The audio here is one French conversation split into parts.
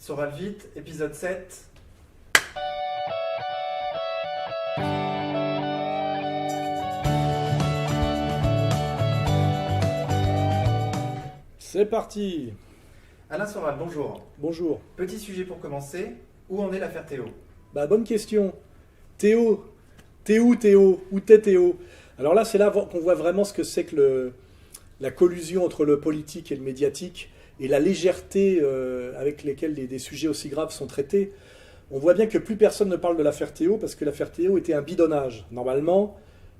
Soral vite, épisode 7. C'est parti. Alain Soral, bonjour. Bonjour. Petit sujet pour commencer, où en est l'affaire Théo? Bonne question. Théo. Théo. Où t'es Théo? Alors là, c'est là qu'on voit vraiment ce que c'est que la collusion entre le politique et le médiatique et la légèreté avec lesquelles des sujets aussi graves sont traités. On voit bien que plus personne ne parle de l'affaire Théo parce que l'affaire Théo était un bidonnage. Normalement,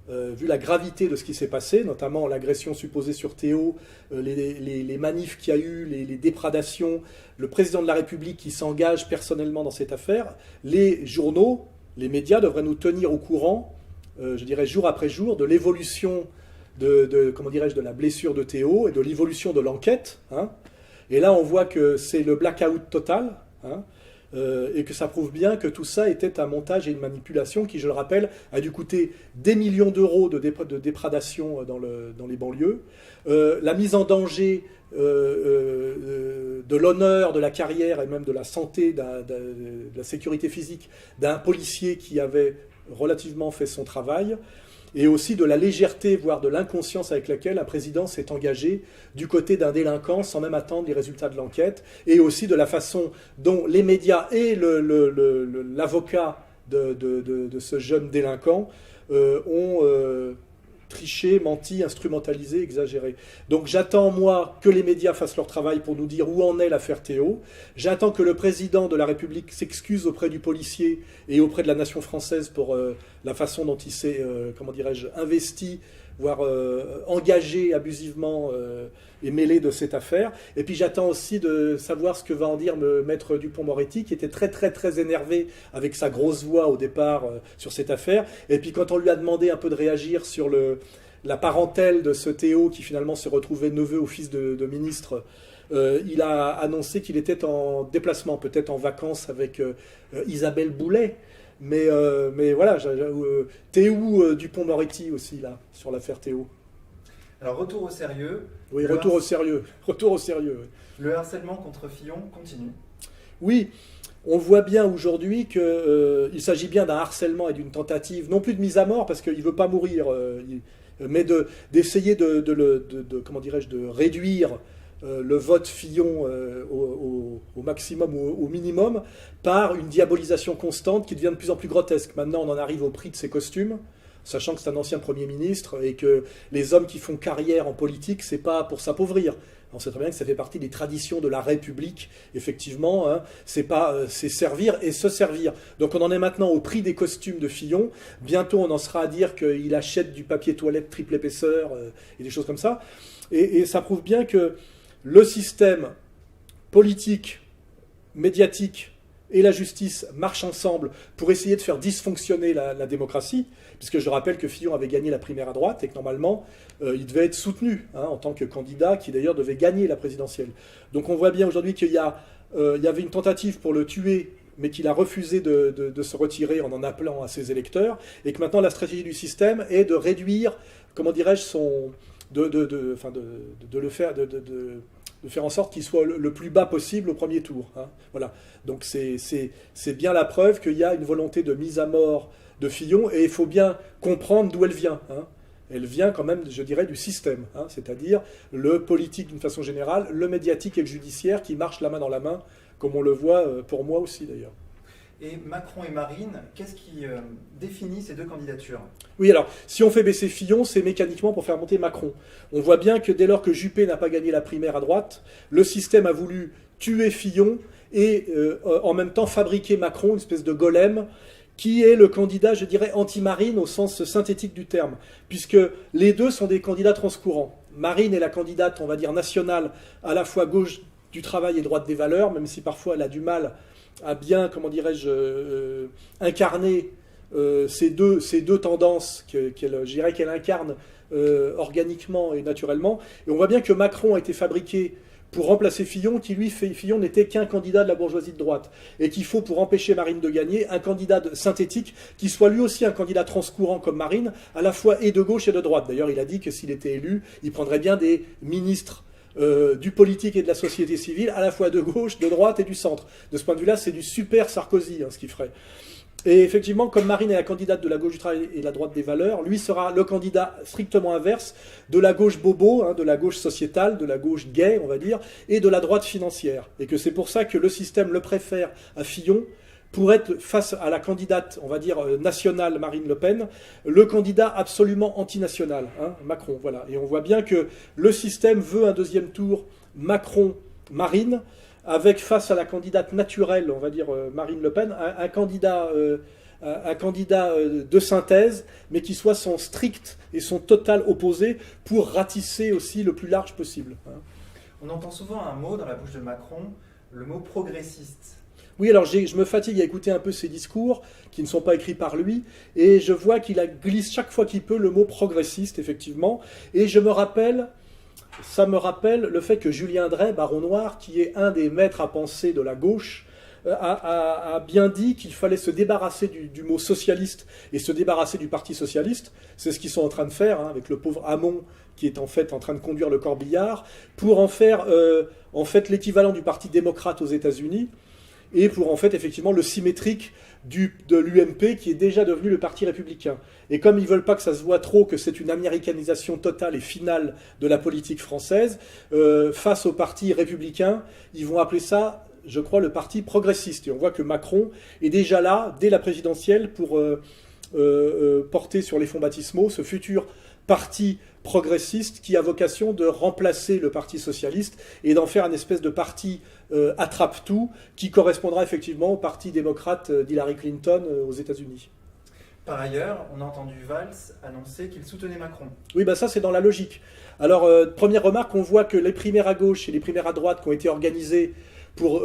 vu la gravité de ce qui s'est passé, notamment l'agression supposée sur Théo, les manifs qu'il y a eu, les déprédations, le président de la République qui s'engage personnellement dans cette affaire, les journaux, les médias devraient nous tenir au courant, je dirais jour après jour, de l'évolution de la blessure de Théo et de l'évolution de l'enquête. Et là, on voit que c'est le blackout total, et que ça prouve bien que tout ça était un montage et une manipulation qui, je le rappelle, a dû coûter des millions d'euros de déprédation dans les banlieues, la mise en danger de l'honneur, de la carrière et même de la santé, de la sécurité physique d'un policier qui avait relativement fait son travail, et aussi de la légèreté, voire de l'inconscience avec laquelle un président s'est engagé du côté d'un délinquant sans même attendre les résultats de l'enquête, et aussi de la façon dont les médias et l'avocat de ce jeune délinquant ont triché, menti, instrumentalisé, exagéré. Donc j'attends, moi, que les médias fassent leur travail pour nous dire où en est l'affaire Théo. J'attends que le président de la République s'excuse auprès du policier et auprès de la nation française pour la façon dont il s'est, investi, voire engagé abusivement et mêlé de cette affaire. Et puis j'attends aussi de savoir ce que va en dire Maître Dupond-Moretti, qui était très très très énervé avec sa grosse voix au départ sur cette affaire. Et puis quand on lui a demandé un peu de réagir sur la parentèle de ce Théo, qui finalement se retrouvait neveu ou fils de ministre, il a annoncé qu'il était en déplacement, peut-être en vacances avec Isabelle Boulet. Mais voilà, Théo Dupond-Moretti aussi, là, sur l'affaire Théo. Alors, retour au sérieux. Oui, retour au sérieux. Retour au sérieux. Oui. Le harcèlement contre Fillon continue. Oui, on voit bien aujourd'hui qu'il s'agit bien d'un harcèlement et d'une tentative, non plus de mise à mort, parce qu'il ne veut pas mourir, mais d'essayer de réduire le vote Fillon au maximum ou au minimum par une diabolisation constante qui devient de plus en plus grotesque. Maintenant, on en arrive au prix de ses costumes, sachant que c'est un ancien Premier ministre et que les hommes qui font carrière en politique, c'est pas pour s'appauvrir. On sait très bien que ça fait partie des traditions de la République, effectivement. C'est servir et se servir. Donc on en est maintenant au prix des costumes de Fillon. Bientôt, on en sera à dire qu'il achète du papier toilette triple épaisseur et des choses comme ça. Et ça prouve bien que le système politique, médiatique et la justice marchent ensemble pour essayer de faire dysfonctionner la démocratie, puisque je rappelle que Fillon avait gagné la primaire à droite et que normalement, il devait être soutenu en tant que candidat, qui d'ailleurs devait gagner la présidentielle. Donc on voit bien aujourd'hui qu'il y avait une tentative pour le tuer, mais qu'il a refusé de se retirer en appelant à ses électeurs, et que maintenant la stratégie du système est de réduire, de faire en sorte qu'il soit le plus bas possible au premier tour. Voilà. Donc c'est bien la preuve qu'il y a une volonté de mise à mort de Fillon, et il faut bien comprendre d'où elle vient. Elle vient quand même, je dirais, du système, c'est-à-dire le politique d'une façon générale, le médiatique et le judiciaire qui marchent la main dans la main, comme on le voit pour moi aussi d'ailleurs. Et Macron et Marine, qu'est-ce qui définit ces deux candidatures? Oui, alors, si on fait baisser Fillon, c'est mécaniquement pour faire monter Macron. On voit bien que dès lors que Juppé n'a pas gagné la primaire à droite, le système a voulu tuer Fillon et en même temps fabriquer Macron, une espèce de golem, qui est le candidat, je dirais, anti-Marine au sens synthétique du terme, puisque les deux sont des candidats transcourants. Marine est la candidate, on va dire, nationale, à la fois gauche du travail et droite des valeurs, même si parfois elle a du mal à bien, incarner ces deux tendances je dirais qu'elle incarne organiquement et naturellement. Et on voit bien que Macron a été fabriqué pour remplacer Fillon, qui lui, Fillon n'était qu'un candidat de la bourgeoisie de droite, et qu'il faut, pour empêcher Marine de gagner, un candidat synthétique qui soit lui aussi un candidat transcourant comme Marine, à la fois et de gauche et de droite. D'ailleurs, il a dit que s'il était élu, il prendrait bien des ministres du politique et de la société civile, à la fois de gauche, de droite et du centre. De ce point de vue-là, c'est du super Sarkozy, ce qu'il ferait. Et effectivement, comme Marine est la candidate de la gauche du travail et de la droite des valeurs, lui sera le candidat strictement inverse de la gauche bobo, de la gauche sociétale, de la gauche gay, on va dire, et de la droite financière. Et que c'est pour ça que le système le préfère à Fillon, pour être face à la candidate, on va dire, nationale Marine Le Pen, le candidat absolument antinational, Macron. Voilà. Et on voit bien que le système veut un deuxième tour Macron-Marine, avec face à la candidate naturelle, on va dire Marine Le Pen, un candidat de synthèse, mais qui soit son strict et son total opposé pour ratisser aussi le plus large possible. On entend souvent un mot dans la bouche de Macron, le mot progressiste. Oui, alors je me fatigue à écouter un peu ses discours, qui ne sont pas écrits par lui, et je vois qu'il glisse chaque fois qu'il peut le mot progressiste, effectivement, et ça me rappelle le fait que Julien Drey, Baron Noir, qui est un des maîtres à penser de la gauche, a bien dit qu'il fallait se débarrasser du mot socialiste et se débarrasser du Parti socialiste. C'est ce qu'ils sont en train de faire avec le pauvre Hamon, qui est en fait en train de conduire le corbillard, pour en faire l'équivalent du Parti démocrate aux États-Unis, et pour en fait effectivement le symétrique de l'UMP qui est déjà devenu le Parti républicain. Et comme ils ne veulent pas que ça se voit trop que c'est une américanisation totale et finale de la politique française, face au Parti républicain, ils vont appeler ça, je crois, le Parti progressiste. Et on voit que Macron est déjà là, dès la présidentielle, pour porter sur les fonds baptismaux ce futur parti progressiste qui a vocation de remplacer le Parti socialiste et d'en faire une espèce de parti attrape-tout qui correspondra effectivement au Parti démocrate d'Hillary Clinton aux États-Unis. Par ailleurs, on a entendu Valls annoncer qu'il soutenait Macron. Oui, ça c'est dans la logique. Alors, première remarque, on voit que les primaires à gauche et les primaires à droite qui ont été organisées pour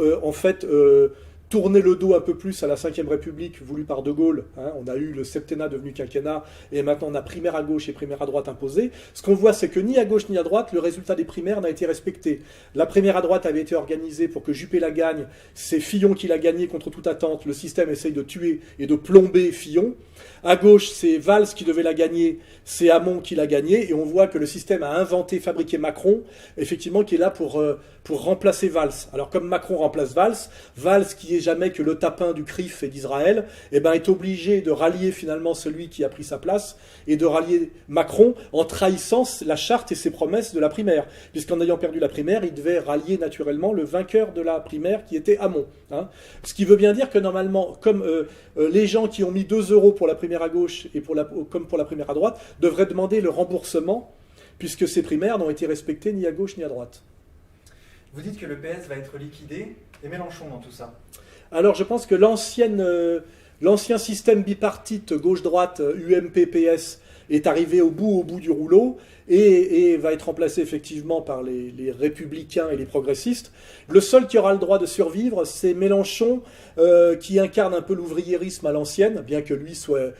tourner le dos un peu plus à la Ve République voulue par De Gaulle. On a eu le septennat devenu quinquennat, et maintenant on a primaire à gauche et primaire à droite imposées. Ce qu'on voit, c'est que ni à gauche ni à droite, le résultat des primaires n'a été respecté. La primaire à droite avait été organisée pour que Juppé la gagne. C'est Fillon qui l'a gagnée contre toute attente. Le système essaye de tuer et de plomber Fillon. À gauche, c'est Valls qui devait la gagner, c'est Hamon qui l'a gagnée, et on voit que le système a inventé, fabriqué Macron, effectivement, qui est là pour remplacer Valls. Alors comme Macron remplace Valls qui est jamais que le tapin du CRIF et d'Israël, est obligé de rallier finalement celui qui a pris sa place, et de rallier Macron en trahissant la charte et ses promesses de la primaire. Puisqu'en ayant perdu la primaire, il devait rallier naturellement le vainqueur de la primaire qui était Hamon. Ce qui veut bien dire que normalement, comme les gens qui ont mis 2 € pour la primaire à gauche et comme pour la primaire à droite, devraient demander le remboursement, puisque ces primaires n'ont été respectées ni à gauche ni à droite. Vous dites que le PS va être liquidé, et Mélenchon dans tout ça? Alors je pense que l'ancien système bipartite gauche-droite UMP-PS est arrivé au bout du rouleau et va être remplacé effectivement par les républicains et les progressistes. Le seul qui aura le droit de survivre, c'est Mélenchon, qui incarne un peu l'ouvriérisme à l'ancienne, bien que lui soit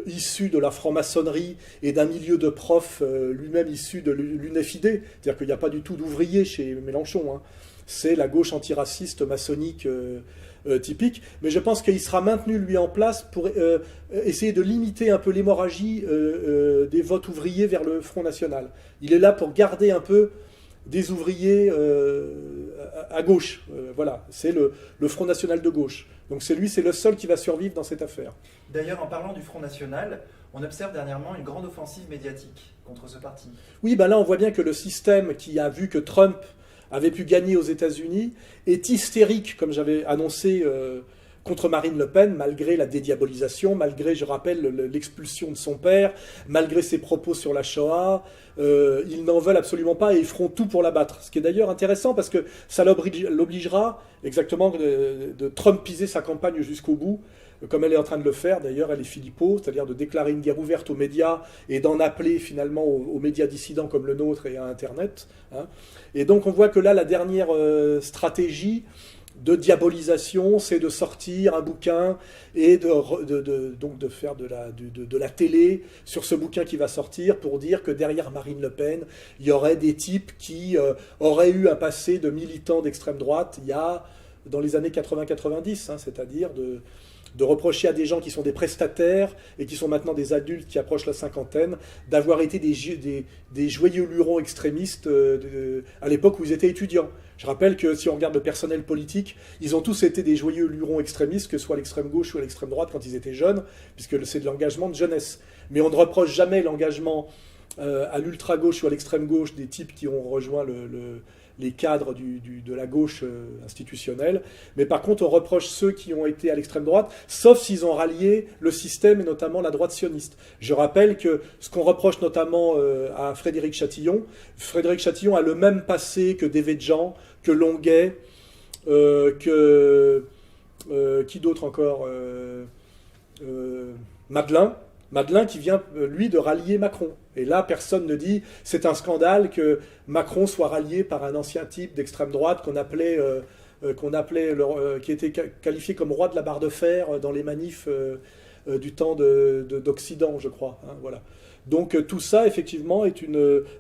issu de la franc-maçonnerie et d'un milieu de profs lui-même issu de l'UNFID. C'est-à-dire qu'il n'y a pas du tout d'ouvriers chez Mélenchon. C'est la gauche antiraciste maçonnique typique, mais je pense qu'il sera maintenu lui en place pour essayer de limiter un peu l'hémorragie des votes ouvriers vers le Front National. Il est là pour garder un peu des ouvriers à gauche. Voilà, c'est le Front National de gauche. Donc c'est le seul qui va survivre dans cette affaire. D'ailleurs, en parlant du Front National, on observe dernièrement une grande offensive médiatique contre ce parti. Oui, là on voit bien que le système qui a vu que Trump avait pu gagner aux États-Unis, est hystérique, comme j'avais annoncé, contre Marine Le Pen, malgré la dédiabolisation, malgré, je rappelle, l'expulsion de son père, malgré ses propos sur la Shoah. Ils n'en veulent absolument pas et ils feront tout pour la battre. Ce qui est d'ailleurs intéressant parce que ça l'obligera exactement de trumpiser sa campagne jusqu'au bout, comme elle est en train de le faire. D'ailleurs, elle est Philippot, c'est-à-dire de déclarer une guerre ouverte aux médias et d'en appeler finalement aux médias dissidents comme le nôtre et à Internet. Et donc on voit que là, la dernière stratégie de diabolisation, c'est de sortir un bouquin et donc de faire de la télé sur ce bouquin qui va sortir pour dire que derrière Marine Le Pen, il y aurait des types qui auraient eu un passé de militants d'extrême droite il y a dans les années 80-90, hein, c'est-à-dire de reprocher à des gens qui sont des prestataires et qui sont maintenant des adultes qui approchent la cinquantaine, d'avoir été des joyeux lurons extrémistes à l'époque où ils étaient étudiants. Je rappelle que si on regarde le personnel politique, ils ont tous été des joyeux lurons extrémistes, que ce soit à l'extrême gauche ou à l'extrême droite quand ils étaient jeunes, puisque c'est de l'engagement de jeunesse. Mais on ne reproche jamais l'engagement à l'ultra-gauche ou à l'extrême gauche des types qui ont rejoint les cadres de la gauche institutionnelle. Mais par contre, on reproche ceux qui ont été à l'extrême droite, sauf s'ils ont rallié le système et notamment la droite sioniste. Je rappelle que ce qu'on reproche notamment à Frédéric Chatillon a le même passé que Devedjian, que Longuet, qui d'autre encore Madelin qui vient, lui, de rallier Macron. Et là, personne ne dit c'est un scandale que Macron soit rallié par un ancien type d'extrême droite qui était qualifié comme roi de la barre de fer dans les manifs du temps d'Occident, je crois. Hein, voilà. Donc tout ça, effectivement,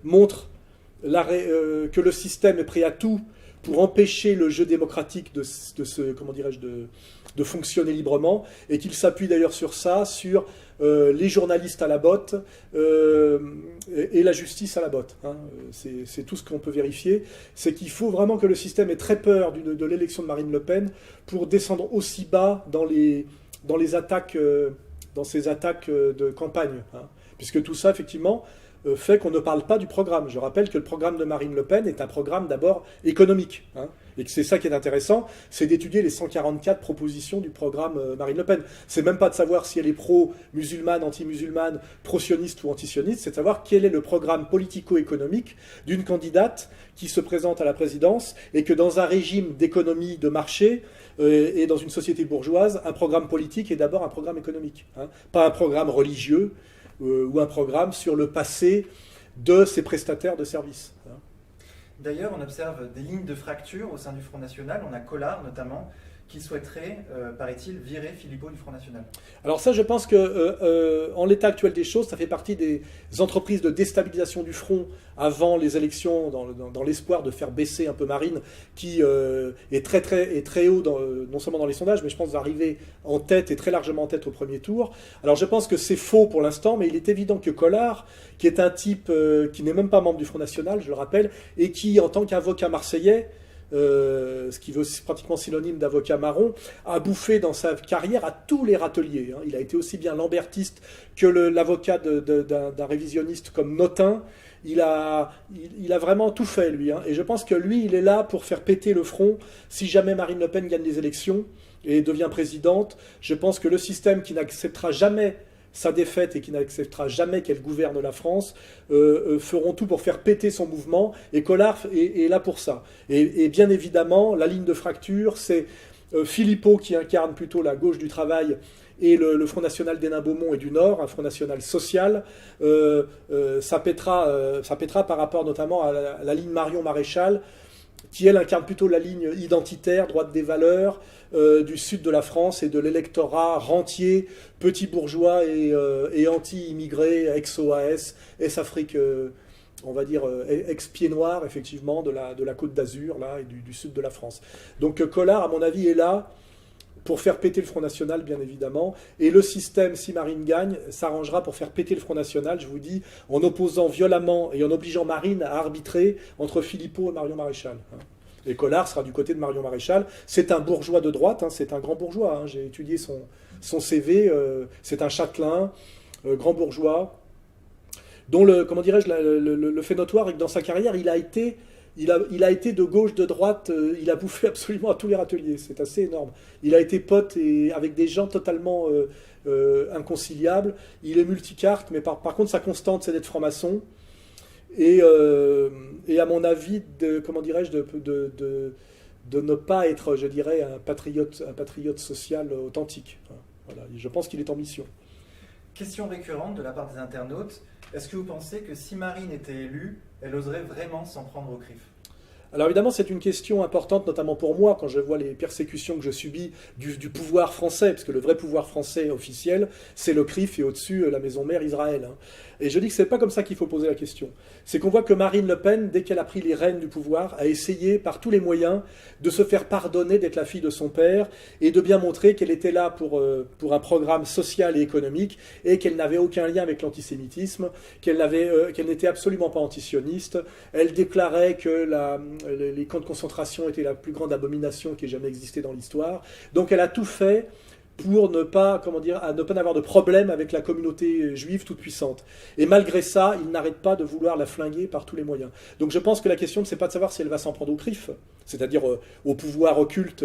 montre que le système est prêt à tout pour empêcher le jeu démocratique de fonctionner librement, et qu'il s'appuie d'ailleurs sur ça, sur les journalistes à la botte et la justice à la botte. Hein. C'est tout ce qu'on peut vérifier. C'est qu'il faut vraiment que le système ait très peur de l'élection de Marine Le Pen pour descendre aussi bas dans ces attaques de campagne. Hein. Puisque tout ça, effectivement, fait qu'on ne parle pas du programme. Je rappelle que le programme de Marine Le Pen est un programme d'abord économique. Hein, et que c'est ça qui est intéressant, c'est d'étudier les 144 propositions du programme Marine Le Pen. C'est même pas de savoir si elle est pro-musulmane, anti-musulmane, pro-sioniste ou anti-sioniste, c'est de savoir quel est le programme politico-économique d'une candidate qui se présente à la présidence et que dans un régime d'économie de marché et dans une société bourgeoise, un programme politique est d'abord un programme économique. Hein, pas un programme religieux, ou un programme sur le passé de ces prestataires de services. D'ailleurs, on observe des lignes de fracture au sein du Front National. On a Collard, notamment, qui souhaiterait, paraît-il, virer Philippot du Front National. Alors ça, je pense qu'en l'état actuel des choses, ça fait partie des entreprises de déstabilisation du Front avant les élections, dans l'espoir de faire baisser un peu Marine, qui est très haut, non seulement dans les sondages, mais je pense va arriver en tête et très largement en tête au premier tour. Alors je pense que c'est faux pour l'instant, mais il est évident que Collard, qui est un type qui n'est même pas membre du Front National, je le rappelle, et qui, en tant qu'avocat marseillais, ce qui veut pratiquement synonyme d'avocat marron, a bouffé dans sa carrière à tous les râteliers. Hein. Il a été aussi bien lambertiste que l'avocat d'un révisionniste comme Notin. Il a vraiment tout fait, lui. Hein. Et je pense que lui, il est là pour faire péter le front si jamais Marine Le Pen gagne les élections et devient présidente. Je pense que le système qui n'acceptera jamais sa défaite et qui n'acceptera jamais qu'elle gouverne la France, feront tout pour faire péter son mouvement, et Collard est là pour ça. Et bien évidemment, la ligne de fracture, c'est Philippot qui incarne plutôt la gauche du travail et le Front National d'Hénin-Beaumont et du Nord, un Front National social. Ça pètera par rapport notamment à la ligne Marion Maréchal, qui elle incarne plutôt la ligne identitaire, droite des valeurs, du sud de la France et de l'électorat rentier, petit bourgeois et anti-immigré, ex-OAS, ex-Afrique, on va dire ex-pied noir, effectivement, de la Côte d'Azur là, et du sud de la France. Donc Collard, à mon avis, est là pour faire péter le Front National, bien évidemment. Et le système, si Marine gagne, s'arrangera pour faire péter le Front National, je vous dis, en opposant violemment et en obligeant Marine à arbitrer entre Philippot et Marion Maréchal. Et Collard sera du côté de Marion Maréchal. C'est un bourgeois de droite, c'est un grand bourgeois. J'ai étudié son CV, c'est un châtelain, grand bourgeois, dont le fait notoire est que dans sa carrière, il a été de gauche, de droite, il a bouffé absolument à tous les râteliers, c'est assez énorme. Il a été pote avec des gens totalement inconciliables, il est multicarte, mais par contre sa constante c'est d'être franc-maçon, et à mon avis, de ne pas être, je dirais, un patriote social authentique. Voilà. Je pense qu'il est en mission. Question récurrente de la part des internautes, est-ce que vous pensez que si Marine était élue, elle oserait vraiment s'en prendre au CRIF ? Alors évidemment, c'est une question importante, notamment pour moi, quand je vois les persécutions que je subis du pouvoir français, parce que le vrai pouvoir français officiel, c'est le CRIF et au-dessus la maison mère Israël. Hein. Et je dis que c'est pas comme ça qu'il faut poser la question. C'est qu'on voit que Marine Le Pen, dès qu'elle a pris les rênes du pouvoir, a essayé par tous les moyens de se faire pardonner d'être la fille de son père et de bien montrer qu'elle était là pour un programme social et économique et qu'elle n'avait aucun lien avec l'antisémitisme, qu'elle n'était absolument pas antisioniste. Elle déclarait que les camps de concentration étaient la plus grande abomination qui ait jamais existé dans l'histoire. Donc elle a tout fait pour ne pas avoir de problème avec la communauté juive toute puissante. Et malgré ça, il n'arrête pas de vouloir la flinguer par tous les moyens. Donc je pense que la question, c'est pas de savoir si elle va s'en prendre au CRIF, c'est-à-dire au pouvoir occulte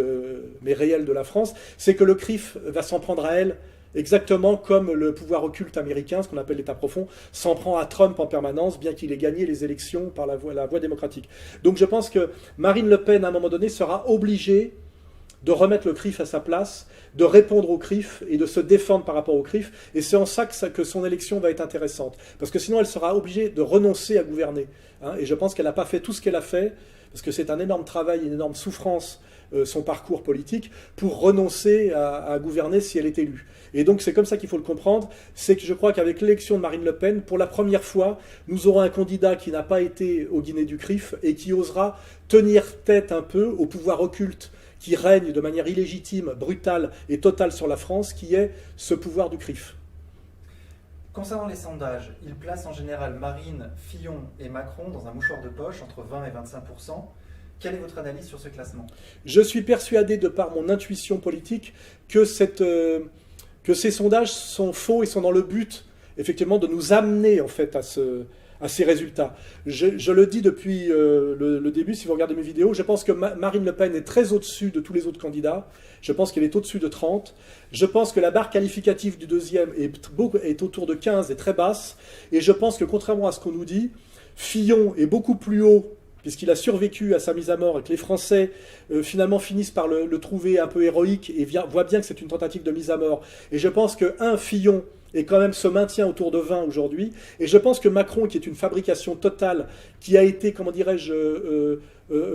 mais réel de la France, c'est que le CRIF va s'en prendre à elle exactement comme le pouvoir occulte américain, ce qu'on appelle l'État profond, s'en prend à Trump en permanence, bien qu'il ait gagné les élections par la voie démocratique. Donc je pense que Marine Le Pen, à un moment donné, sera obligée de remettre le CRIF à sa place, de répondre au CRIF et de se défendre par rapport au CRIF. Et c'est en ça que son élection va être intéressante. Parce que sinon, elle sera obligée de renoncer à gouverner. Hein. Et je pense qu'elle n'a pas fait tout ce qu'elle a fait, parce que c'est un énorme travail, une énorme souffrance, son parcours politique, pour renoncer à gouverner si elle est élue. Et donc c'est comme ça qu'il faut le comprendre, c'est que je crois qu'avec l'élection de Marine Le Pen, pour la première fois, nous aurons un candidat qui n'a pas été au dîner du CRIF et qui osera tenir tête un peu au pouvoir occulte qui règne de manière illégitime, brutale et totale sur la France, qui est ce pouvoir du CRIF. Concernant les sondages, ils placent en général Marine, Fillon et Macron dans un mouchoir de poche entre 20 et 25%. Quelle est votre analyse sur ce classement ? Je suis persuadé, de par mon intuition politique, que ces sondages sont faux et sont dans le but, effectivement, de nous amener en fait à ces résultats. Je le dis depuis le début, si vous regardez mes vidéos, je pense que Marine Le Pen est très au-dessus de tous les autres candidats. Je pense qu'elle est au-dessus de 30. Je pense que la barre qualificative du deuxième est autour de 15 et très basse. Et je pense que, contrairement à ce qu'on nous dit, Fillon est beaucoup plus haut, puisqu'il a survécu à sa mise à mort et que les Français finalement finissent par le trouver un peu héroïque et voient bien que c'est une tentative de mise à mort. Et je pense que Fillon et quand même se maintient autour de 20 aujourd'hui. Et je pense que Macron, qui est une fabrication totale, qui a été, comment dirais-je,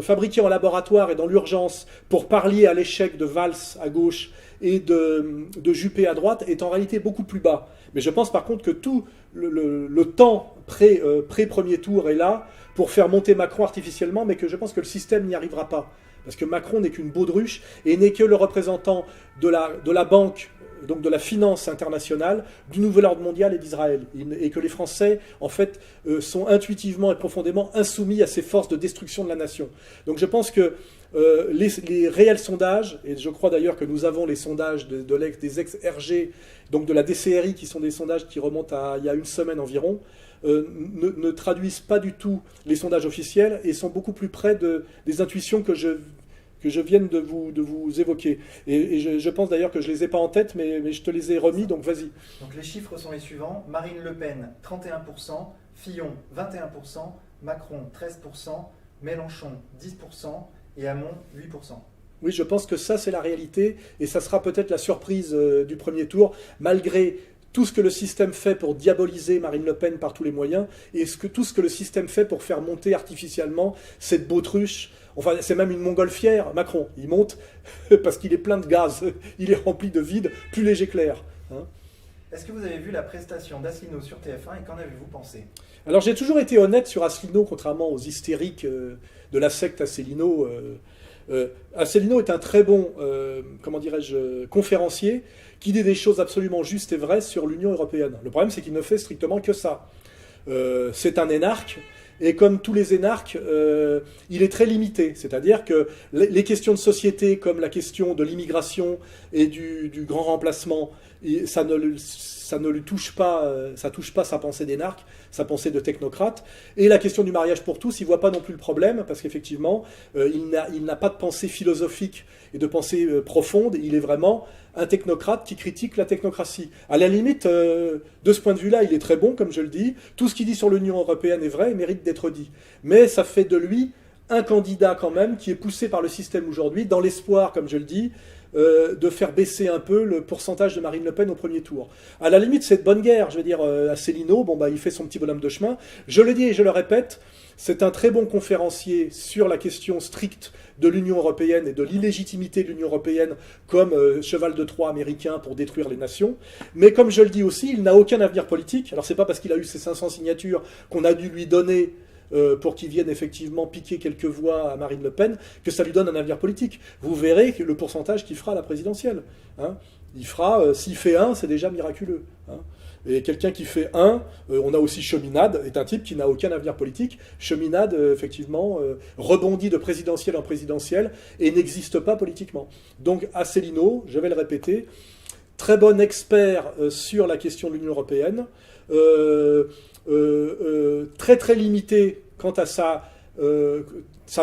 fabriqué en laboratoire et dans l'urgence pour pallier à l'échec de Valls à gauche et de Juppé à droite, est en réalité beaucoup plus bas. Mais je pense par contre que tout le temps pré-premier tour est là pour faire monter Macron artificiellement, mais que je pense que le système n'y arrivera pas. Parce que Macron n'est qu'une baudruche et n'est que le représentant de la banque, donc de la finance internationale, du nouvel ordre mondial et d'Israël. Et que les Français, en fait, sont intuitivement et profondément insoumis à ces forces de destruction de la nation. Donc je pense que les réels sondages, et je crois d'ailleurs que nous avons les sondages des ex-RG, donc de la DCRI, qui sont des sondages qui remontent à il y a une semaine environ, ne traduisent pas du tout les sondages officiels et sont beaucoup plus près des intuitions que je vienne de vous évoquer. Et je pense d'ailleurs que je ne les ai pas en tête, mais je te les ai remis, donc vas-y. Donc les chiffres sont les suivants. Marine Le Pen, 31%, Fillon, 21%, Macron, 13%, Mélenchon, 10%, et Hamon, 8%. Oui, je pense que ça, c'est la réalité, et ça sera peut-être la surprise du premier tour, malgré tout ce que le système fait pour diaboliser Marine Le Pen par tous les moyens, et tout ce que le système fait pour faire monter artificiellement cette bautruche. Enfin, c'est même une montgolfière, Macron. Il monte parce qu'il est plein de gaz, il est rempli de vide, plus léger que l'air. Hein. Est-ce que vous avez vu la prestation d'Asselineau sur TF1 et qu'en avez-vous pensé ? Alors j'ai toujours été honnête sur Asselineau, contrairement aux hystériques de la secte Asselineau. Asselineau est un très bon, conférencier qui dit des choses absolument justes et vraies sur l'Union européenne. Le problème, c'est qu'il ne fait strictement que ça. C'est un énarque. Et comme tous les énarques, il est très limité. C'est-à-dire que les questions de société, comme la question de l'immigration et du grand remplacement, ça ne lui touche pas, ça touche pas sa pensée d'énarque, sa pensée de technocrate. Et la question du mariage pour tous, il ne voit pas non plus le problème, parce qu'effectivement, il n'a pas de pensée philosophique et de pensée profonde. Il est vraiment un technocrate qui critique la technocratie. À la limite, de ce point de vue-là, il est très bon, comme je le dis. Tout ce qu'il dit sur l'Union européenne est vrai et mérite d'être dit. Mais ça fait de lui un candidat quand même qui est poussé par le système aujourd'hui, dans l'espoir, comme je le dis, de faire baisser un peu le pourcentage de Marine Le Pen au premier tour. À la limite, c'est de bonne guerre. Je veux dire, Asselineau, il fait son petit bonhomme de chemin. Je le dis et je le répète, c'est un très bon conférencier sur la question stricte de l'Union européenne et de l'illégitimité de l'Union européenne comme cheval de Troie américain pour détruire les nations. Mais comme je le dis aussi, il n'a aucun avenir politique. Alors c'est pas parce qu'il a eu ses 500 signatures qu'on a dû lui donner pour qu'il vienne effectivement piquer quelques voix à Marine Le Pen, que ça lui donne un avenir politique. Vous verrez le pourcentage qu'il fera à la présidentielle. Hein. Il fera, s'il fait 1, c'est déjà miraculeux. Hein. Et quelqu'un qui fait 1, on a aussi Cheminade, est un type qui n'a aucun avenir politique. Cheminade, effectivement, rebondit de présidentielle en présidentielle et n'existe pas politiquement. Donc Asselineau, je vais le répéter, très bon expert sur la question de l'Union européenne, très très limité quant à sa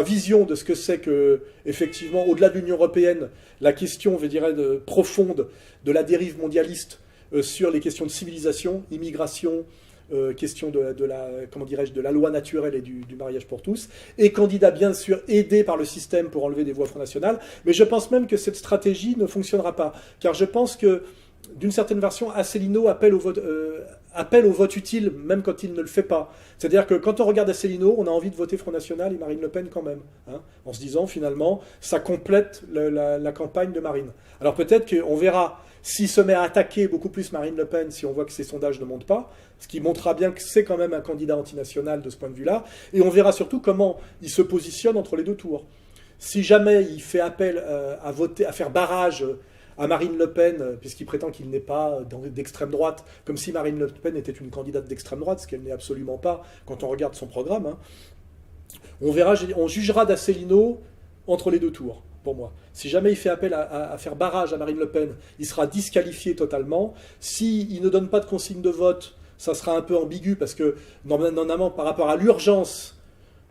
vision de ce que c'est que, effectivement, au-delà de l'Union européenne, la question, je dirais, profonde de la dérive mondialiste sur les questions de civilisation, immigration, question de la loi naturelle et du mariage pour tous, et candidat bien sûr aidé par le système pour enlever des voix Front National, mais je pense même que cette stratégie ne fonctionnera pas, car je pense que d'une certaine version, Asselineau appelle au vote utile, même quand il ne le fait pas. C'est-à-dire que quand on regarde Asselineau, on a envie de voter Front National et Marine Le Pen quand même, hein, en se disant finalement, ça complète la campagne de Marine. Alors peut-être qu'on verra s'il se met à attaquer beaucoup plus Marine Le Pen, si on voit que ses sondages ne montent pas, ce qui montrera bien que c'est quand même un candidat antinational de ce point de vue-là, et on verra surtout comment il se positionne entre les deux tours. Si jamais il fait appel à faire barrage à Marine Le Pen, puisqu'il prétend qu'il n'est pas d'extrême droite, comme si Marine Le Pen était une candidate d'extrême droite, ce qu'elle n'est absolument pas quand on regarde son programme. Hein. On jugera d'Asselineau entre les deux tours, pour moi. Si jamais il fait appel à faire barrage à Marine Le Pen, il sera disqualifié totalement. S'il ne donne pas de consigne de vote, ça sera un peu ambigu, parce que, normalement, par rapport à l'urgence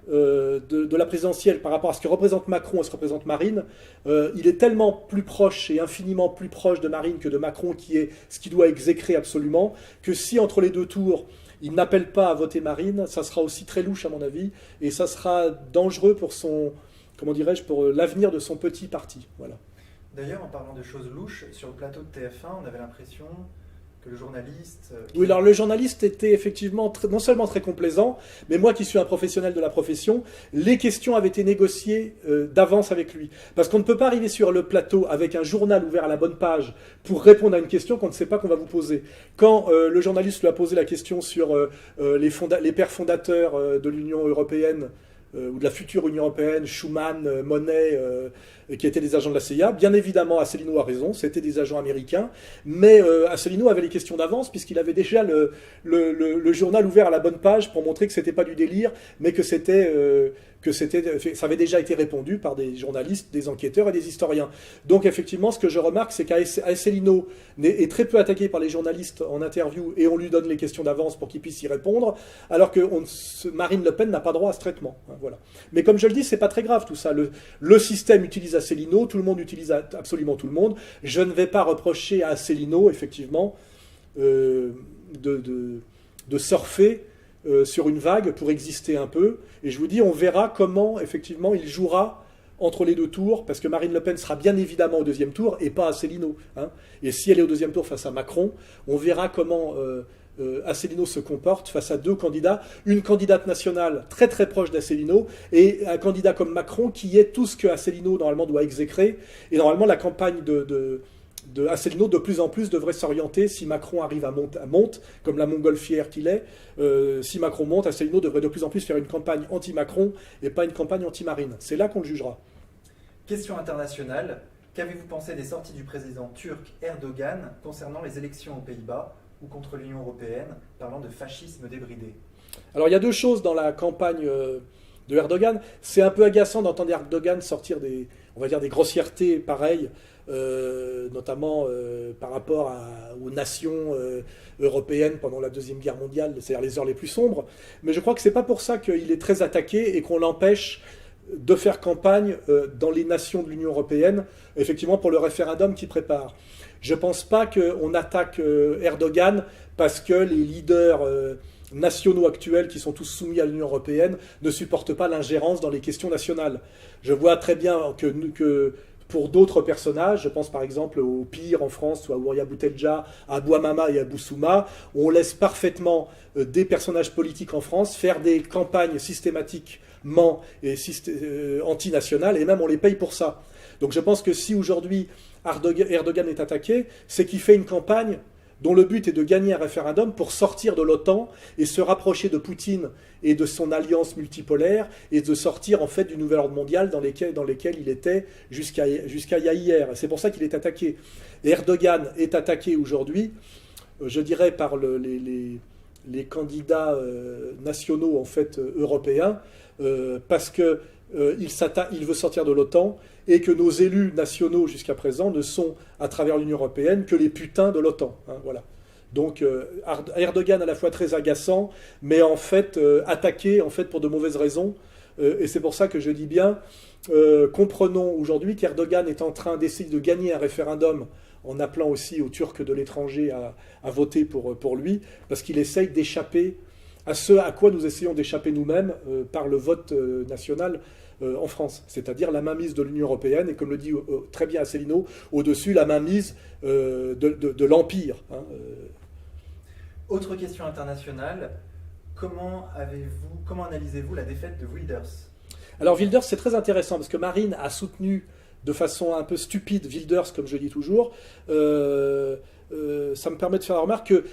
de la présidentielle par rapport à ce que représente Macron et ce que représente Marine, il est tellement plus proche et infiniment plus proche de Marine que de Macron, qui est ce qui doit exécrer absolument, que si entre les deux tours il n'appelle pas à voter Marine, ça sera aussi très louche à mon avis, et ça sera dangereux pour pour l'avenir de son petit parti. Voilà. D'ailleurs, en parlant de choses louches, sur le plateau de TF1, on avait l'impression que le journaliste... Oui, alors le journaliste était effectivement non seulement très complaisant, mais moi qui suis un professionnel de la profession, les questions avaient été négociées d'avance avec lui. Parce qu'on ne peut pas arriver sur le plateau avec un journal ouvert à la bonne page pour répondre à une question qu'on ne sait pas qu'on va vous poser. Quand le journaliste lui a posé la question sur les pères fondateurs de l'Union européenne, ou de la future Union européenne, Schuman, Monnet, qui étaient des agents de la CIA. Bien évidemment, Asselineau a raison, c'était des agents américains, mais Asselineau avait les questions d'avance, puisqu'il avait déjà le journal ouvert à la bonne page pour montrer que c'était pas du délire, mais que ça avait déjà été répondu par des journalistes, des enquêteurs et des historiens. Donc effectivement, ce que je remarque, c'est qu'Asselineau est très peu attaqué par les journalistes en interview, et on lui donne les questions d'avance pour qu'il puisse y répondre, alors que Marine Le Pen n'a pas droit à ce traitement. Voilà. Mais comme je le dis, c'est pas très grave tout ça. Le système utilise Asselineau, tout le monde utilise absolument tout le monde. Je ne vais pas reprocher à Asselineau, effectivement, de surfer sur une vague pour exister un peu. Et je vous dis, on verra comment, effectivement, il jouera entre les deux tours, parce que Marine Le Pen sera bien évidemment au deuxième tour, et pas Asselineau. Hein. Et si elle est au deuxième tour face à Macron, on verra comment Asselineau se comporte face à deux candidats, une candidate nationale très très proche d'Asselineau et un candidat comme Macron qui est tout ce que Asselineau normalement doit exécrer, et normalement la campagne de Asselineau de plus en plus devrait s'orienter, si Macron arrive à monte comme la montgolfière qu'il est, si Macron monte, Asselineau devrait de plus en plus faire une campagne anti-Macron et pas une campagne anti-Marine. C'est là qu'on le jugera. Question internationale, qu'avez-vous pensé des sorties du président turc Erdogan concernant les élections aux Pays-Bas ou contre l'Union européenne, parlant de fascisme débridé? Alors il y a deux choses dans la campagne de Erdogan. C'est un peu agaçant d'entendre Erdogan sortir des grossièretés pareilles, notamment par rapport aux nations européennes pendant la Deuxième Guerre mondiale, c'est-à-dire les heures les plus sombres. Mais je crois que c'est pas pour ça qu'il est très attaqué et qu'on l'empêche de faire campagne dans les nations de l'Union européenne, effectivement pour le référendum qu'il prépare. Je ne pense pas qu'on attaque Erdogan parce que les leaders nationaux actuels qui sont tous soumis à l'Union européenne ne supportent pas l'ingérence dans les questions nationales. Je vois très bien que pour d'autres personnages, je pense par exemple au Pire en France, ou à Ouria Boutelja, à Bouamama et à Boussouma, on laisse parfaitement des personnages politiques en France faire des campagnes systématiquement antinationales, et même on les paye pour ça. Donc je pense que si aujourd'hui Erdogan est attaqué, c'est qu'il fait une campagne dont le but est de gagner un référendum pour sortir de l'OTAN et se rapprocher de Poutine et de son alliance multipolaire et de sortir en fait du nouvel ordre mondial dans lesquels il était jusqu'à hier. C'est pour ça qu'il est attaqué. Et Erdogan est attaqué aujourd'hui, je dirais, par les candidats nationaux en fait européens, parce que il veut sortir de l'OTAN et que nos élus nationaux jusqu'à présent ne sont, à travers l'Union européenne, que les putains de l'OTAN. Hein, voilà. Donc Erdogan à la fois très agaçant, mais en fait attaqué en fait, pour de mauvaises raisons. Et c'est pour ça que je dis bien, comprenons aujourd'hui qu'Erdogan est en train d'essayer de gagner un référendum en appelant aussi aux Turcs de l'étranger à voter pour lui, parce qu'il essaye d'échapper à ce à quoi nous essayons d'échapper nous-mêmes par le vote national en France, c'est-à-dire la mainmise de l'Union européenne, et comme le dit très bien Asselineau, au-dessus la mainmise de l'Empire. Hein. Autre question internationale, comment analysez-vous la défaite de Wilders? Alors Wilders, c'est très intéressant, parce que Marine a soutenu de façon un peu stupide Wilders, comme je dis toujours. Ça me permet de faire la remarque que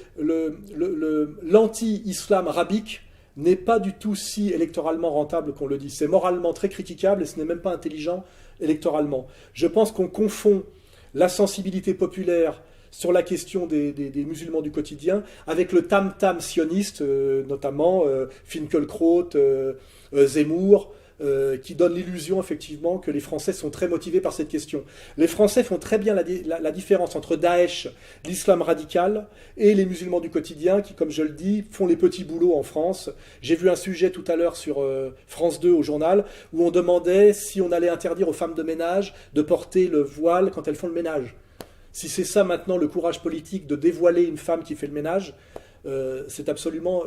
l'anti-islam arabique n'est pas du tout si électoralement rentable qu'on le dit. C'est moralement très critiquable et ce n'est même pas intelligent électoralement. Je pense qu'on confond la sensibilité populaire sur la question des musulmans du quotidien avec le tam-tam sioniste, notamment Finkielkraut, Zemmour, qui donne l'illusion effectivement que les Français sont très motivés par cette question. Les Français font très bien la différence entre Daesh, l'islam radical, et les musulmans du quotidien qui, comme je le dis, font les petits boulots en France. J'ai vu un sujet tout à l'heure sur France 2 au journal où on demandait si on allait interdire aux femmes de ménage de porter le voile quand elles font le ménage. Si c'est ça maintenant le courage politique de dévoiler une femme qui fait le ménage, c'est absolument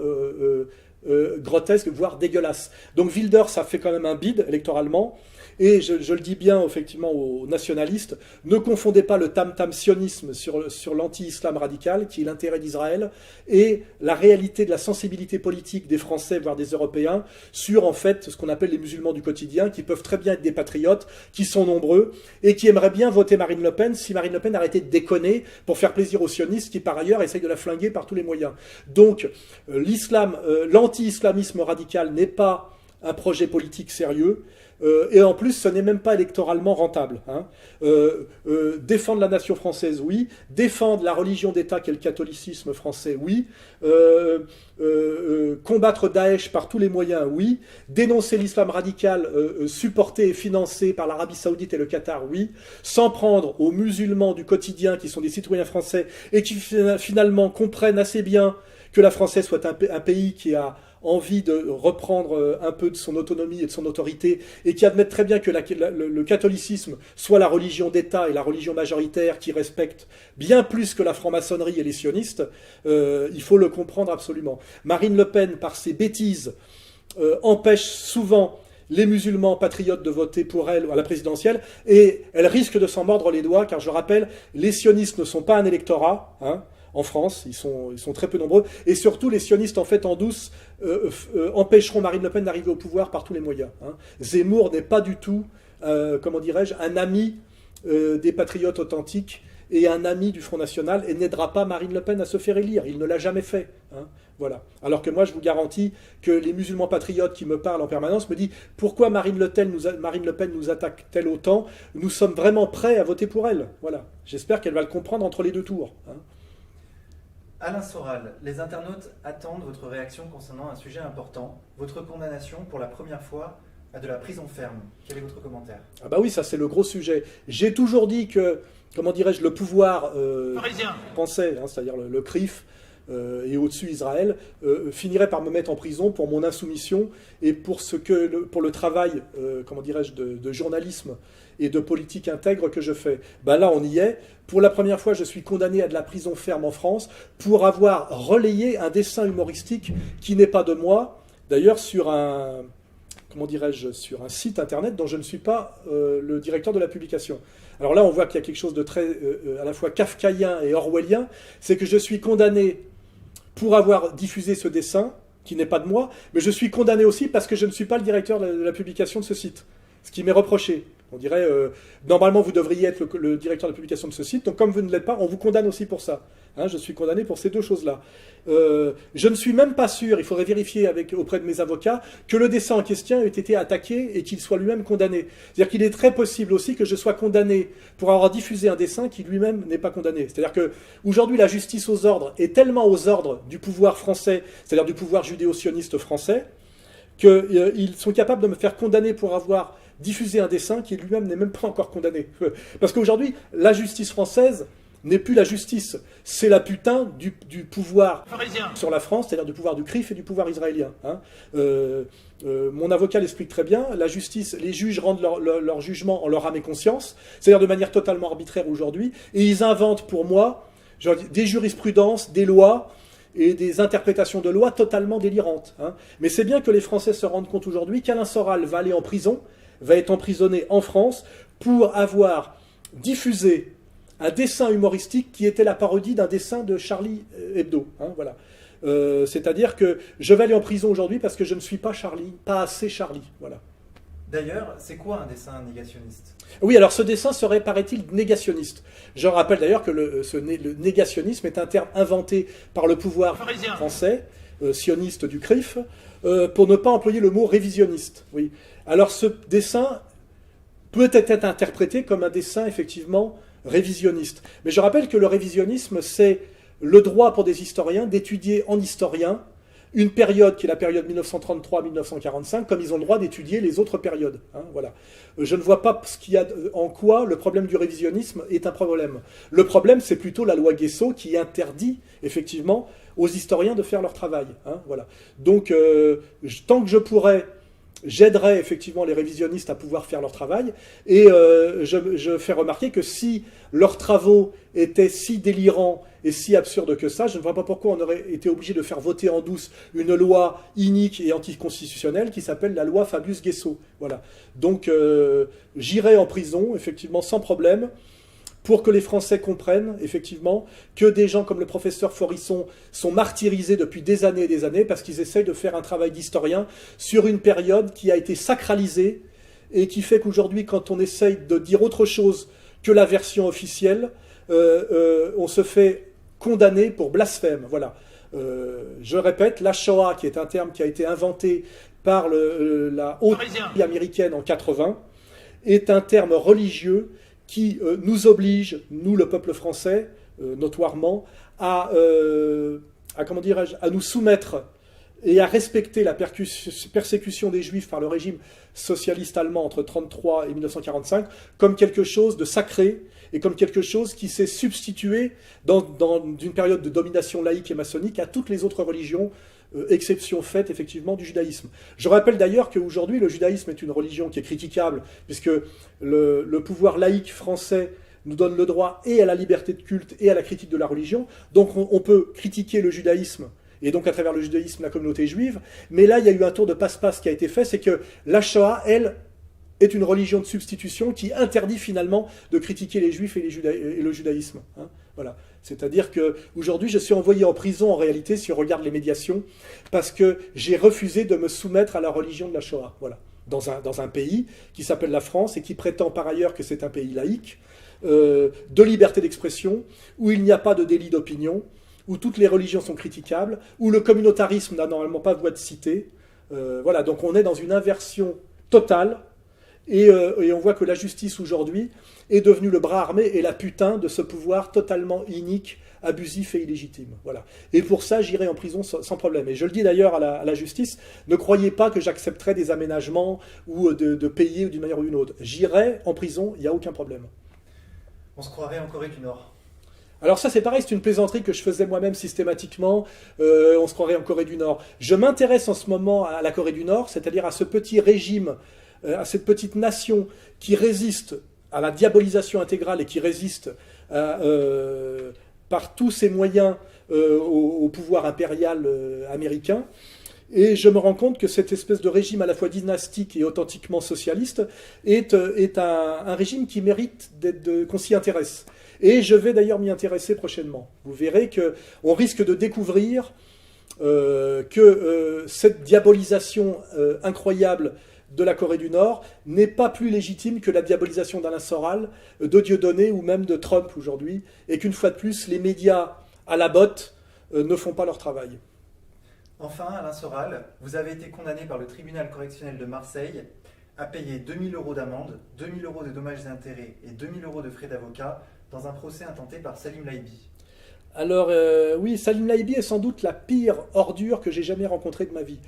grotesque, voire dégueulasse. Donc Wilders a fait quand même un bid électoralement, et je le dis bien effectivement aux nationalistes, ne confondez pas le tam-tam sionisme sur l'anti-islam radical, qui est l'intérêt d'Israël, et la réalité de la sensibilité politique des Français, voire des Européens, sur en fait ce qu'on appelle les musulmans du quotidien, qui peuvent très bien être des patriotes, qui sont nombreux, et qui aimeraient bien voter Marine Le Pen si Marine Le Pen arrêtait de déconner pour faire plaisir aux sionistes qui par ailleurs essayent de la flinguer par tous les moyens. Donc l'anti-islamisme radical n'est pas un projet politique sérieux, et en plus ce n'est même pas électoralement rentable. Hein. Défendre la nation française, oui. Défendre la religion d'État qu'est le catholicisme français, oui. Combattre Daesh par tous les moyens, oui. Dénoncer l'islam radical supporté et financé par l'Arabie Saoudite et le Qatar, oui. S'en prendre aux musulmans du quotidien qui sont des citoyens français et qui finalement comprennent assez bien que la France soit un pays qui a envie de reprendre un peu de son autonomie et de son autorité, et qui admettent très bien que le catholicisme soit la religion d'État et la religion majoritaire qui respecte bien plus que la franc-maçonnerie et les sionistes, il faut le comprendre absolument. Marine Le Pen, par ses bêtises, empêche souvent les musulmans patriotes de voter pour elle à la présidentielle, et elle risque de s'en mordre les doigts, car je rappelle, les sionistes ne sont pas un électorat, hein. En France, ils sont très peu nombreux. Et surtout, les sionistes, en fait, en douce, empêcheront Marine Le Pen d'arriver au pouvoir par tous les moyens. Hein. Zemmour n'est pas du tout, comment dirais-je, un ami des patriotes authentiques et un ami du Front National, et n'aidera pas Marine Le Pen à se faire élire. Il ne l'a jamais fait. Hein. Voilà. Alors que moi, je vous garantis que les musulmans patriotes qui me parlent en permanence me disent « Pourquoi Marine Le Pen nous attaque-t-elle autant? Nous sommes vraiment prêts à voter pour elle. » Voilà. J'espère qu'elle va le comprendre entre les deux tours. Hein. Alain Soral, les internautes attendent votre réaction concernant un sujet important, votre condamnation pour la première fois à de la prison ferme. Quel est votre commentaire? Ah bah oui, ça c'est le gros sujet. J'ai toujours dit que, comment dirais-je, le pouvoir français, hein, c'est-à-dire le CRIF, et au-dessus Israël, finirait par me mettre en prison pour mon insoumission et pour le travail, comment dirais-je, de journalisme et de politique intègre que je fais. Ben là, on y est. Pour la première fois, je suis condamné à de la prison ferme en France pour avoir relayé un dessin humoristique qui n'est pas de moi, d'ailleurs sur un, comment dirais-je, sur un site internet dont je ne suis pas le directeur de la publication. Alors là, on voit qu'il y a quelque chose de très à la fois kafkaïen et orwellien, c'est que je suis condamné pour avoir diffusé ce dessin, qui n'est pas de moi, mais je suis condamné aussi parce que je ne suis pas le directeur de la publication de ce site, ce qui m'est reproché. On dirait, normalement, vous devriez être le directeur de publication de ce site, donc comme vous ne l'êtes pas, on vous condamne aussi pour ça. Hein, je suis condamné pour ces deux choses-là. Je ne suis même pas sûr, il faudrait vérifier auprès de mes avocats, que le dessin en question ait été attaqué et qu'il soit lui-même condamné. C'est-à-dire qu'il est très possible aussi que je sois condamné pour avoir diffusé un dessin qui lui-même n'est pas condamné. C'est-à-dire qu'aujourd'hui, la justice aux ordres est tellement aux ordres du pouvoir français, c'est-à-dire du pouvoir judéo-sioniste français, qu'ils sont capables de me faire condamner pour avoir diffusé un dessin qui lui-même n'est même pas encore condamné. Parce qu'aujourd'hui, la justice française n'est plus la justice, c'est la putain du pouvoir sur la France, c'est-à-dire du pouvoir du CRIF et du pouvoir israélien. Hein. Mon avocat l'explique très bien, la justice, les juges rendent leur jugement en leur âme et conscience, c'est-à-dire de manière totalement arbitraire aujourd'hui, et ils inventent pour moi des jurisprudences, des lois, et des interprétations de lois totalement délirantes. Hein. Mais c'est bien que les Français se rendent compte aujourd'hui qu'Alain Soral va aller en prison, va être emprisonné en France pour avoir diffusé un dessin humoristique qui était la parodie d'un dessin de Charlie Hebdo. Hein, voilà. C'est-à-dire que je vais aller en prison aujourd'hui parce que je ne suis pas Charlie, pas assez Charlie. Voilà. D'ailleurs, c'est quoi un dessin négationniste ? Oui, alors ce dessin serait, paraît-il, négationniste. Je rappelle d'ailleurs que le négationnisme est un terme inventé par le pouvoir français, sioniste du CRIF, pour ne pas employer le mot révisionniste. Oui. Alors ce dessin peut être interprété comme un dessin, effectivement, révisionniste. Mais je rappelle que le révisionnisme, c'est le droit pour des historiens d'étudier en historien une période qui est la période 1933-1945, comme ils ont le droit d'étudier les autres périodes. Hein, voilà. Je ne vois pas en quoi le problème du révisionnisme est un problème. Le problème, c'est plutôt la loi Guessot qui interdit, effectivement, aux historiens de faire leur travail. Hein, voilà. Donc, tant que je pourrais, j'aiderais effectivement les révisionnistes à pouvoir faire leur travail, et je fais remarquer que si leurs travaux étaient si délirants et si absurdes que ça, je ne vois pas pourquoi on aurait été obligé de faire voter en douce une loi inique et anticonstitutionnelle qui s'appelle la loi Fabius-Guessot. Voilà. Donc j'irai en prison, effectivement, sans problème, pour que les Français comprennent, effectivement, que des gens comme le professeur Forisson sont martyrisés depuis des années parce qu'ils essayent de faire un travail d'historien sur une période qui a été sacralisée et qui fait qu'aujourd'hui, quand on essaye de dire autre chose que la version officielle, on se fait condamner pour blasphème. Voilà. Je répète, la Shoah, qui est un terme qui a été inventé par la haute américaine en 80, est un terme religieux qui nous oblige, nous le peuple français, notoirement, à nous soumettre et à respecter la persécution des Juifs par le régime socialiste allemand entre 1933 et 1945 comme quelque chose de sacré et comme quelque chose qui s'est substitué dans une période de domination laïque et maçonnique à toutes les autres religions, exception faite effectivement du judaïsme. Je rappelle d'ailleurs qu'aujourd'hui le judaïsme est une religion qui est critiquable puisque le pouvoir laïque français nous donne le droit et à la liberté de culte et à la critique de la religion. Donc on peut critiquer le judaïsme et donc à travers le judaïsme la communauté juive, mais là il y a eu un tour de passe-passe qui a été fait, c'est que la Shoah, elle, est une religion de substitution qui interdit finalement de critiquer les juifs et le judaïsme. Hein, voilà. C'est-à-dire qu'aujourd'hui, je suis envoyé en prison, en réalité, si on regarde les médiations, parce que j'ai refusé de me soumettre à la religion de la Shoah. Voilà. Dans un pays qui s'appelle la France et qui prétend par ailleurs que c'est un pays laïque, de liberté d'expression, où il n'y a pas de délit d'opinion, où toutes les religions sont critiquables, où le communautarisme n'a normalement pas voix de cité. Voilà. Donc on est dans une inversion totale. Et on voit que la justice aujourd'hui est devenue le bras armé et la putain de ce pouvoir totalement inique, abusif et illégitime. Voilà. Et pour ça, j'irai en prison sans problème. Et je le dis d'ailleurs à la justice, ne croyez pas que j'accepterai des aménagements ou de payer d'une manière ou d'une autre. J'irai en prison, il n'y a aucun problème. On se croirait en Corée du Nord. Alors ça c'est pareil, c'est une plaisanterie que je faisais moi-même systématiquement, on se croirait en Corée du Nord. Je m'intéresse en ce moment à la Corée du Nord, c'est-à-dire à ce petit régime, à cette petite nation qui résiste à la diabolisation intégrale et qui résiste par tous ses moyens au pouvoir impérial américain. Et je me rends compte que cette espèce de régime à la fois dynastique et authentiquement socialiste est un régime qui mérite qu'on s'y intéresse. Et je vais d'ailleurs m'y intéresser prochainement. Vous verrez qu'on risque de découvrir que cette diabolisation incroyable de la Corée du Nord n'est pas plus légitime que la diabolisation d'Alain Soral, de Dieudonné ou même de Trump aujourd'hui, et qu'une fois de plus, les médias à la botte ne font pas leur travail. Enfin, Alain Soral, vous avez été condamné par le tribunal correctionnel de Marseille à payer 2 000 € d'amende, 2 000 € de dommages et intérêts et 2 000 € de frais d'avocat dans un procès intenté par Salim Laibi. Alors oui, Salim Laibi est sans doute la pire ordure que j'ai jamais rencontrée de ma vie.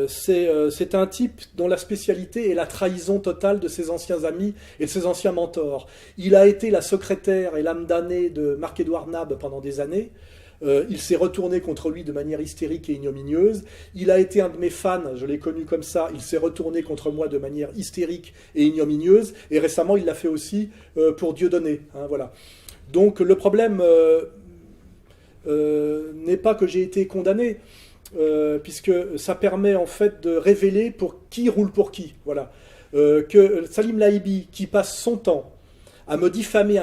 C'est un type dont la spécialité est la trahison totale de ses anciens amis et de ses anciens mentors. Il a été la secrétaire et l'âme damnée de Marc-Édouard Nab pendant des années. Il s'est retourné contre lui de manière hystérique et ignominieuse. Il a été un de mes fans, je l'ai connu comme ça. Il s'est retourné contre moi de manière hystérique et ignominieuse. Et récemment, il l'a fait aussi pour Dieudonné. Hein, voilà. Donc le problème n'est pas que j'ai été condamné, puisque ça permet en fait de révéler pour qui roule pour qui. Voilà. Que Salim Laibi, qui passe son temps à me diffamer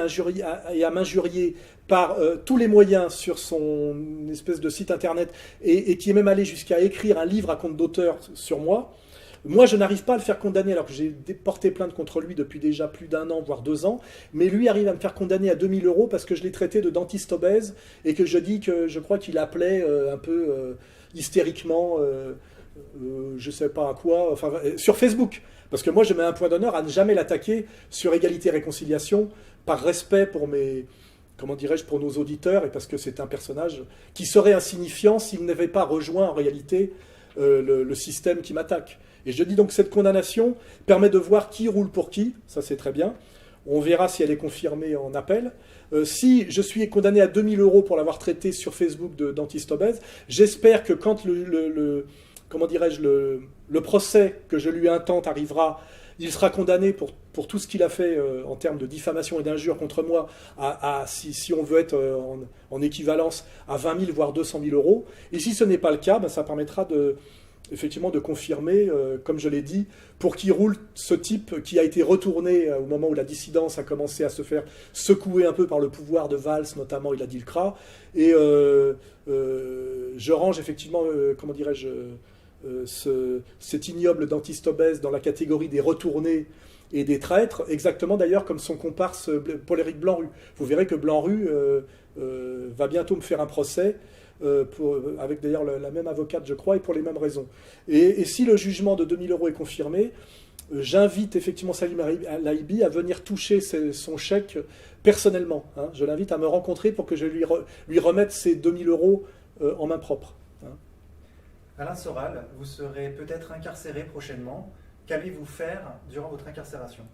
et à m'injurier par tous les moyens sur son espèce de site internet, et qui est même allé jusqu'à écrire un livre à compte d'auteur sur moi, moi je n'arrive pas à le faire condamner alors que j'ai porté plainte contre lui depuis déjà plus d'1 an, voire 2 ans, mais lui arrive à me faire condamner à 2 000 € parce que je l'ai traité de dentiste obèse et que je dis que je crois qu'il appelait un peu hystériquement, je sais pas à quoi, enfin sur Facebook. Parce que moi je mets un point d'honneur à ne jamais l'attaquer sur égalité et réconciliation par respect pour comment dirais-je, pour nos auditeurs, et parce que c'est un personnage qui serait insignifiant s'il n'avait pas rejoint en réalité le système qui m'attaque. Et je dis donc que cette condamnation permet de voir qui roule pour qui, ça c'est très bien. On verra si elle est confirmée en appel. Si je suis condamné à 2 000 € pour l'avoir traité sur Facebook de dentiste obèse, j'espère que quand comment dirais-je, le procès que je lui intente arrivera, il sera condamné pour tout ce qu'il a fait en termes de diffamation et d'injure contre moi, si on veut être en équivalence, à 20 000 voire 200 000 €. Et si ce n'est pas le cas, ben, ça permettra effectivement de confirmer, comme je l'ai dit, pour qui roule ce type qui a été retourné au moment où la dissidence a commencé à se faire secouer un peu par le pouvoir de Valls, notamment il a dit le CRA. Et je range effectivement, comment dirais-je, cet ignoble dentiste obèse dans la catégorie des retournés et des traîtres, exactement d'ailleurs comme son comparse Paul-Éric Blanru. Vous verrez que Blanru va bientôt me faire un procès, avec d'ailleurs la même avocate je crois, et pour les mêmes raisons. Et si le jugement de 2 000 € est confirmé, j'invite effectivement Salim Laibi à venir toucher son chèque personnellement. Hein. Je l'invite à me rencontrer pour que je lui remette ces 2 000 € en main propre. Hein. Alain Soral, vous serez peut-être incarcéré prochainement. Qu'allez-vous faire durant votre incarcération ?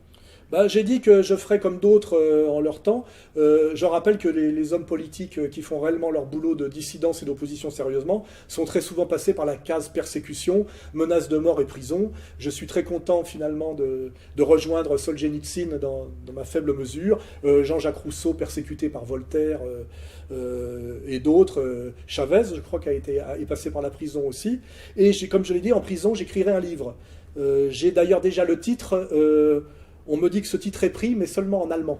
J'ai dit que je ferai comme d'autres en leur temps. Je rappelle que les hommes politiques qui font réellement leur boulot de dissidence et d'opposition sérieusement sont très souvent passés par la case persécution, menace de mort et prison. Je suis très content finalement de rejoindre Solzhenitsyn dans ma faible mesure, Jean-Jacques Rousseau persécuté par Voltaire et d'autres, Chavez je crois est passé par la prison aussi. Et comme je l'ai dit, en prison j'écrirai un livre. J'ai d'ailleurs déjà le titre. On me dit que ce titre est pris, mais seulement en allemand.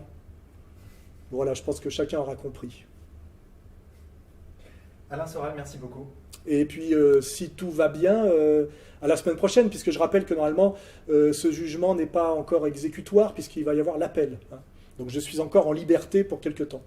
Voilà, je pense que chacun aura compris. Alain Soral, merci beaucoup. Et puis, si tout va bien, à la semaine prochaine, puisque je rappelle que normalement, ce jugement n'est pas encore exécutoire, puisqu'il va y avoir l'appel. Hein. Donc je suis encore en liberté pour quelque temps.